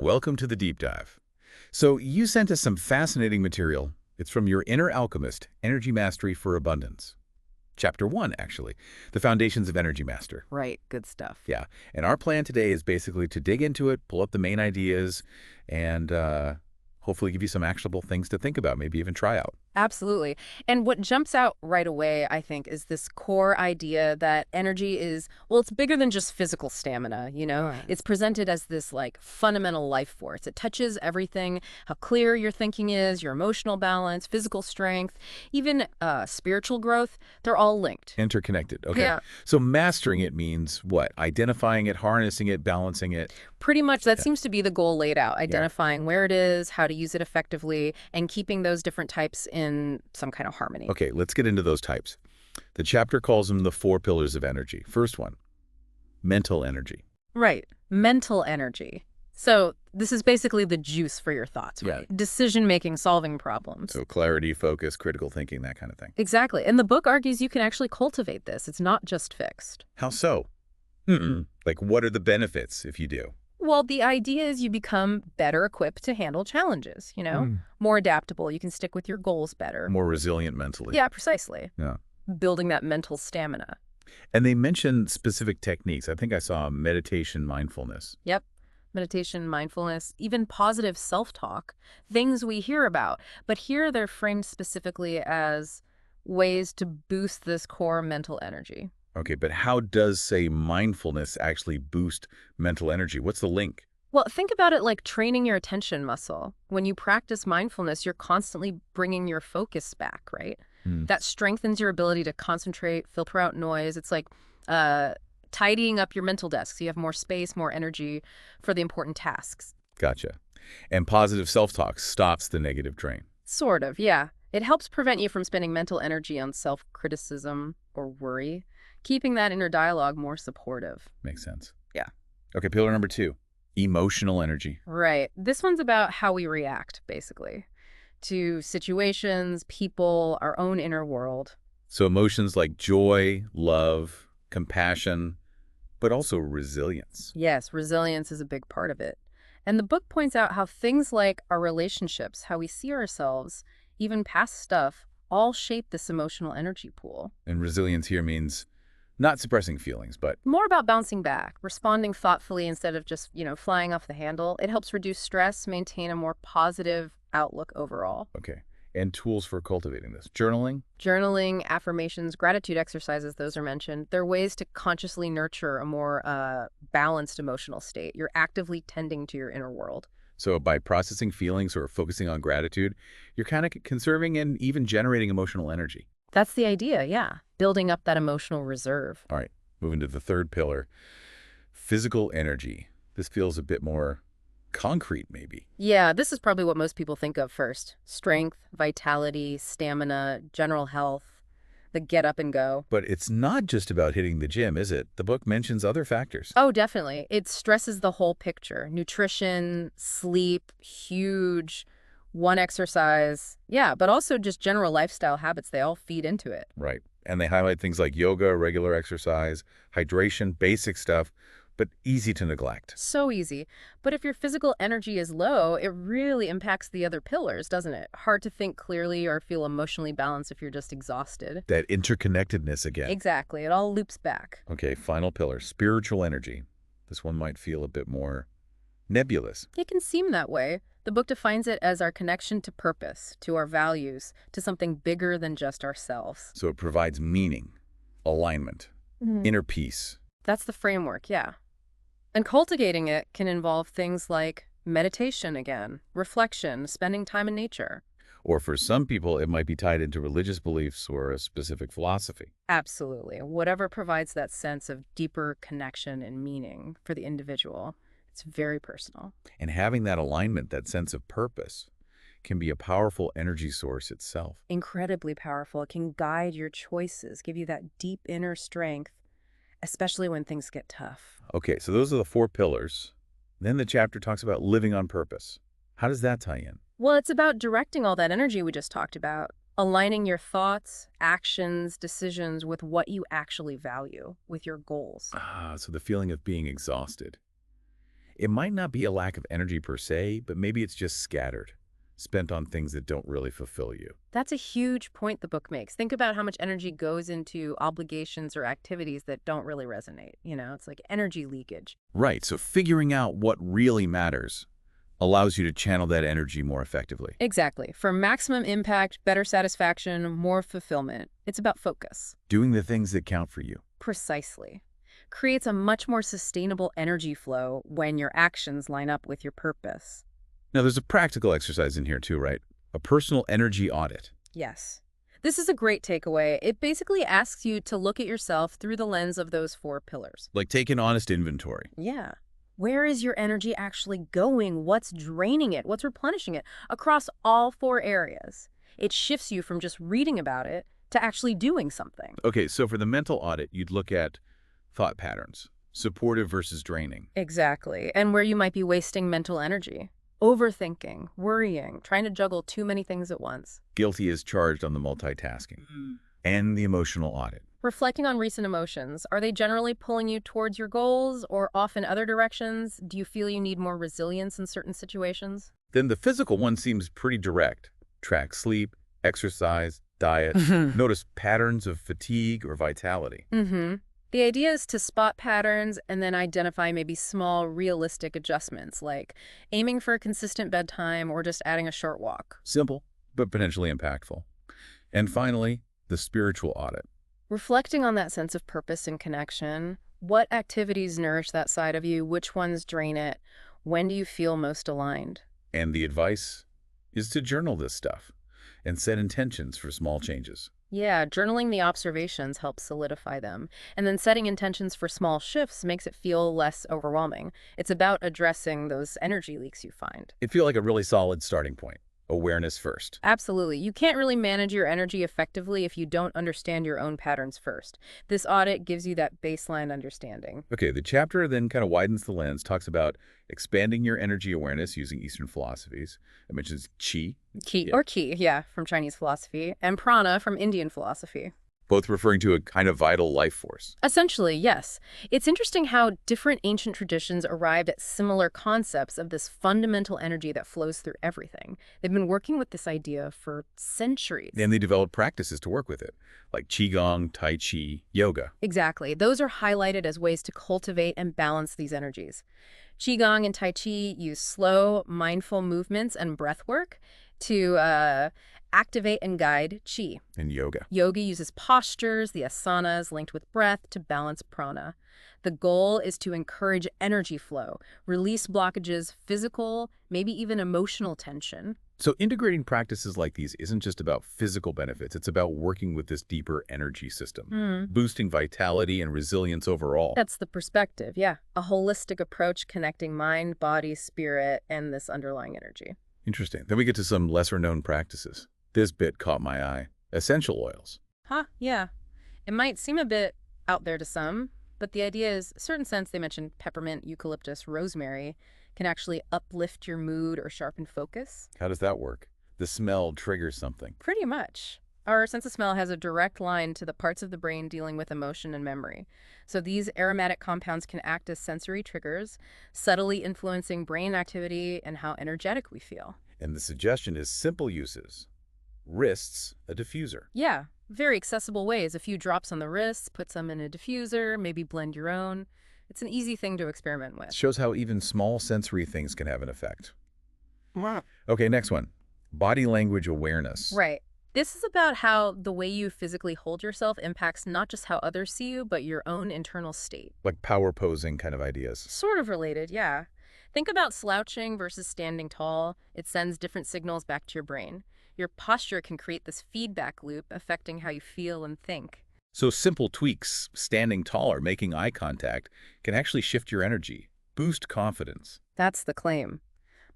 Welcome to the deep dive. So you sent us some fascinating material. It's from your Inner Alchemist, Energy Mastery for Abundance. Chapter 1, actually, the foundations of Energy Master. Right, good stuff. Yeah, and our plan today is basically to dig into it, pull up the main ideas, and hopefully give you some actionable things to think about, maybe even try out. Absolutely. And what jumps out right away, I think, is this core idea that energy is, well, it's bigger than just physical stamina, you know? Right. It's presented as this, like, fundamental life force. It touches everything, how clear your thinking is, your emotional balance, physical strength, even spiritual growth. They're all linked. Interconnected, okay. Yeah. So mastering it means what? Identifying it, harnessing it, balancing it? Pretty much, that Yeah. seems to be the goal laid out, identifying where it is, how to use it effectively, and keeping those different types in some kind of harmony. Okay, let's get into those types. The chapter calls them the 4 pillars of energy. First one, mental energy. Right. Mental energy. So this is basically the juice for your thoughts, Yeah. right? Decision-making, solving problems. So clarity, focus, critical thinking, that kind of thing. Exactly. And the book argues you can actually cultivate this. It's not just fixed. How so? Like, what are the benefits if you do? Well, the idea is you become better equipped to handle challenges, you know? More adaptable. You can stick with your goals better. More resilient mentally. Yeah, precisely. Yeah. Building that mental stamina. And they mentioned specific techniques. I think I saw meditation, mindfulness. Yep. Meditation, mindfulness, even positive self-talk, things we hear about. But here they're framed specifically as ways to boost this core mental energy. Okay, but how does, say, mindfulness actually boost mental energy? What's the link? Well, think about it like training your attention muscle. When you practice mindfulness, you're constantly bringing your focus back, right? That strengthens your ability to concentrate, filter out noise. It's like tidying up your mental desk so you have more space, more energy for the important tasks. Gotcha. And positive self-talk stops the negative drain. Sort of, yeah. It helps prevent you from spending mental energy on self-criticism or worry, keeping that inner dialogue more supportive. Makes sense. Yeah. Okay, pillar number 2, emotional energy. Right. This one's about how we react, basically, to situations, people, our own inner world. So emotions like joy, love, compassion, but also resilience. Yes, resilience is a big part of it. And the book points out how things like our relationships, how we see ourselves, even past stuff, all shape this emotional energy pool. And resilience here means not suppressing feelings, but More about bouncing back, responding thoughtfully instead of just, flying off the handle. It helps reduce stress, maintain a more positive outlook overall. okay. And tools for cultivating this. Journaling. Journaling, affirmations, gratitude exercises, those are mentioned. They're ways to consciously nurture a more balanced emotional state. You're actively tending to your inner world. So by processing feelings or focusing on gratitude, you're kind of conserving and even generating emotional energy. That's the idea, yeah. Building up that emotional reserve. All right, moving to the third pillar, physical energy. This feels a bit more concrete, maybe. Yeah, this is probably what most people think of first. Strength, vitality, stamina, general health, the get up and go. But it's not just about hitting the gym, is it? The book mentions other factors. Oh, definitely. It stresses the whole picture. Nutrition, sleep, huge, one exercise. Yeah, but also just general lifestyle habits. They all feed into it. Right. And they highlight things like yoga, regular exercise, hydration, basic stuff, but easy to neglect. So easy. But if your physical energy is low, it really impacts the other pillars, doesn't it? Hard to think clearly or feel emotionally balanced if you're just exhausted. That interconnectedness again. Exactly. It all loops back. Okay, final pillar, spiritual energy. This one might feel a bit more nebulous. It can seem that way. The book defines it as our connection to purpose, to our values, to something bigger than just ourselves. So it provides meaning, alignment, inner peace. That's the framework, yeah. And cultivating it can involve things like meditation again, reflection, spending time in nature. Or for some people, it might be tied into religious beliefs or a specific philosophy. Absolutely. Whatever provides that sense of deeper connection and meaning for the individual. It's very personal. And having that alignment, that sense of purpose, can be a powerful energy source itself. Incredibly powerful. It can guide your choices, give you that deep inner strength, especially when things get tough. Okay, so those are the 4 pillars. Then the chapter talks about living on purpose. How does that tie in? Well, it's about directing all that energy we just talked about, aligning your thoughts, actions, decisions with what you actually value, with your goals. So the feeling of being exhausted. It might not be a lack of energy per se, but maybe it's just scattered, spent on things that don't really fulfill you. That's a huge point the book makes. Think about how much energy goes into obligations or activities that don't really resonate. It's like energy leakage. Right, so figuring out what really matters allows you to channel that energy more effectively. Exactly. For maximum impact, better satisfaction, more fulfillment. It's about focus. Doing the things that count for you. Precisely. Creates a much more sustainable energy flow when your actions line up with your purpose. Now, there's a practical exercise in here too, right? A personal energy audit. Yes. This is a great takeaway. It basically asks you to look at yourself through the lens of those 4 pillars. Like take an honest inventory. Yeah. Where is your energy actually going? What's draining it? What's replenishing it? Across all 4 areas. It shifts you from just reading about it to actually doing something. Okay, so for the mental audit, you'd look at thought patterns, supportive versus draining. Exactly. And where you might be wasting mental energy. Overthinking, worrying, trying to juggle too many things at once. Guilty is charged on the multitasking. And the emotional audit. Reflecting on recent emotions, are they generally pulling you towards your goals or off in other directions? Do you feel you need more resilience in certain situations? Then the physical one seems pretty direct. Track sleep, exercise, diet. Notice patterns of fatigue or vitality. The idea is to spot patterns and then identify maybe small, realistic adjustments, like aiming for a consistent bedtime or just adding a short walk. Simple, but potentially impactful. And finally, the spiritual audit. Reflecting on that sense of purpose and connection, what activities nourish that side of you? Which ones drain it? When do you feel most aligned? And the advice is to journal this stuff and set intentions for small changes. Yeah, journaling the observations helps solidify them. And then setting intentions for small shifts makes it feel less overwhelming. It's about addressing those energy leaks you find. It feels like a really solid starting point. Awareness first. Absolutely. You can't really manage your energy effectively if you don't understand your own patterns first. This audit gives you that baseline understanding. Okay, the chapter then kind of widens the lens, talks about expanding your energy awareness using Eastern philosophies. It mentions Qi. Qi, yeah, from Chinese philosophy, and Prana from Indian philosophy. Both referring to a kind of vital life force. Essentially, yes. It's interesting how different ancient traditions arrived at similar concepts of this fundamental energy that flows through everything. They've been working with this idea for centuries. And they developed practices to work with it, like Qi Gong, Tai Chi, yoga. Exactly. Those are highlighted as ways to cultivate and balance these energies. Qi Gong and Tai Chi use slow, mindful movements and breath work to activate and guide Qi. And yoga. Yoga uses postures, the asanas linked with breath to balance prana. The goal is to encourage energy flow, release blockages, physical, maybe even emotional tension. So integrating practices like these isn't just about physical benefits. It's about working with this deeper energy system, boosting vitality and resilience overall. That's the perspective, yeah. A holistic approach connecting mind, body, spirit, and this underlying energy. Interesting. Then we get to some lesser-known practices. This bit caught my eye. Essential oils. Yeah. It might seem a bit out there to some, but the idea is, a certain sense, they mentioned peppermint, eucalyptus, rosemary, can actually uplift your mood or sharpen focus. How does that work? The smell triggers something. Pretty much. Our sense of smell has a direct line to the parts of the brain dealing with emotion and memory. So these aromatic compounds can act as sensory triggers, subtly influencing brain activity and how energetic we feel. And the suggestion is simple uses. Wrists, a diffuser. Yeah, very accessible ways. A few drops on the wrists, put some in a diffuser, maybe blend your own. It's an easy thing to experiment with. It shows how even small sensory things can have an effect. Okay, next one. Body language awareness. Right. This is about how the way you physically hold yourself impacts not just how others see you, but your own internal state. Like power posing kind of ideas. Sort of related, yeah. Think about slouching versus standing tall. It sends different signals back to your brain. Your posture can create this feedback loop affecting how you feel and think. So simple tweaks, standing taller, making eye contact, can actually shift your energy, boost confidence. That's the claim.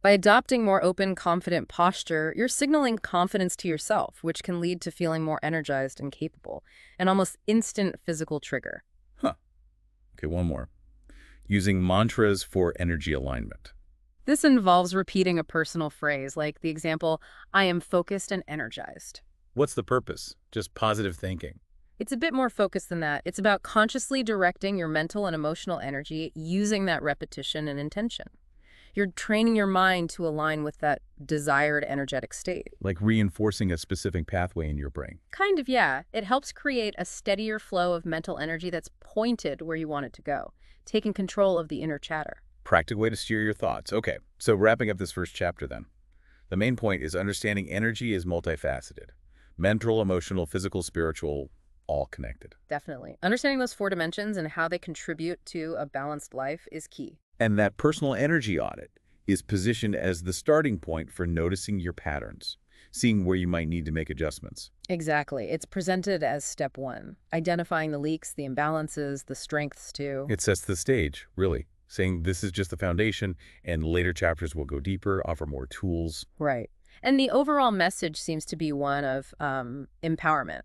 By adopting more open, confident posture, you're signaling confidence to yourself, which can lead to feeling more energized and capable, an almost instant physical trigger. Okay, one more. Using mantras for energy alignment. This involves repeating a personal phrase, like the example, I am focused and energized. What's the purpose? Just positive thinking. It's a bit more focused than that. It's about consciously directing your mental and emotional energy using that repetition and intention. You're training your mind to align with that desired energetic state. Like reinforcing a specific pathway in your brain. Kind of, yeah. It helps create a steadier flow of mental energy that's pointed where you want it to go, taking control of the inner chatter. Practical way to steer your thoughts. Okay, so wrapping up this first chapter then. The main point is understanding energy is multifaceted. Mental, emotional, physical, spiritual, all connected. Definitely. Understanding those four dimensions and how they contribute to a balanced life is key. And that personal energy audit is positioned as the starting point for noticing your patterns, seeing where you might need to make adjustments. Exactly. It's presented as step one, identifying the leaks, the imbalances, the strengths too. It sets the stage, really, saying this is just the foundation, and later chapters will go deeper, offer more tools. Right. And the overall message seems to be one of empowerment,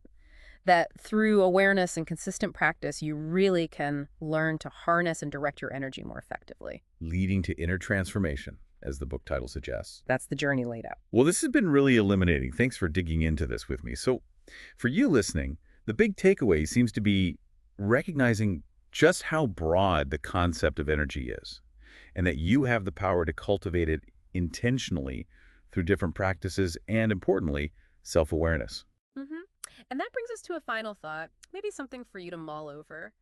that through awareness and consistent practice, you really can learn to harness and direct your energy more effectively. Leading to inner transformation, as the book title suggests. That's the journey laid out. Well, this has been really illuminating. Thanks for digging into this with me. So, for you listening, the big takeaway seems to be recognizing just how broad the concept of energy is, and that you have the power to cultivate it intentionally through different practices and, importantly, self-awareness. hmm And that brings us to a final thought, maybe something for you to mull over.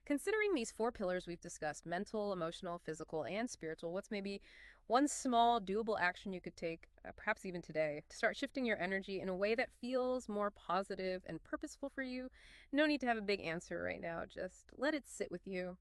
Considering these four pillars we've discussed, mental, emotional, physical, and spiritual, what's maybe one small, doable action you could take, perhaps even today, to start shifting your energy in a way that feels more positive and purposeful for you? No need to have a big answer right now. Just let it sit with you.